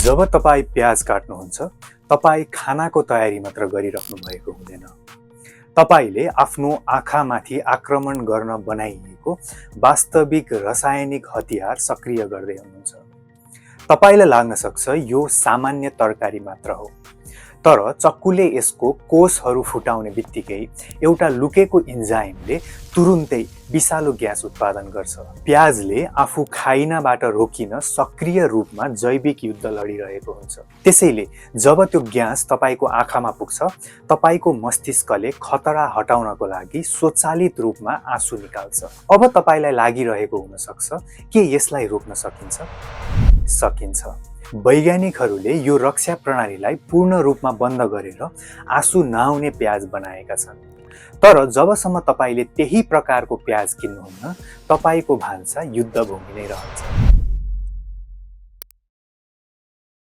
जब तपाईँ प्याज काट्नुहुन्छ, तपाईँ खानाको तयारी मात्र गरिराख्नु भएको हुँदैन। तपाईँले आफ्नो आँखामाथि आक्रमण गर्न बनाइएको वास्तविक रासायनिक हतियार सक्रिय गर्दै हुनुहुन्छ। तपाईँलाई लाग्न सक्छ यो सामान्य तरकारी मात्र हो, तर चक्कुले यसको कोषहरू फुटाउने बित्तिकै एउटा लुकेको इन्जाइमले तुरुन्तै विषालु ग्यास उत्पादन गर्छ। प्याजले आफू खाइनाबाट रोकिन सक्रिय रूपमा जैविक युद्ध लडिरहेको हुन्छ। त्यसैले जब त्यो ग्यास तपाईको आँखामा पुग्छ, तपाईको मस्तिष्कले खतरा हटाउनको लागि स्वचालित रूपमा आँसु निकाल्छ। अब तपाईलाई लागिरहेको हुन सक्छ के यसलाई रोक्न सकिन्छ? सकिन्छ। वैज्ञानिकहरूले यो रक्षा प्रणालीलाई पूर्ण रूपमा बन्द गरेर आँसु नआउने प्याज बनाएका छन्। तर जबसम्म तपाईले त्यही प्रकारको प्याज किन्नुहुन्न, तपाईको भान्सा युद्धभूमि नै रहन्छ।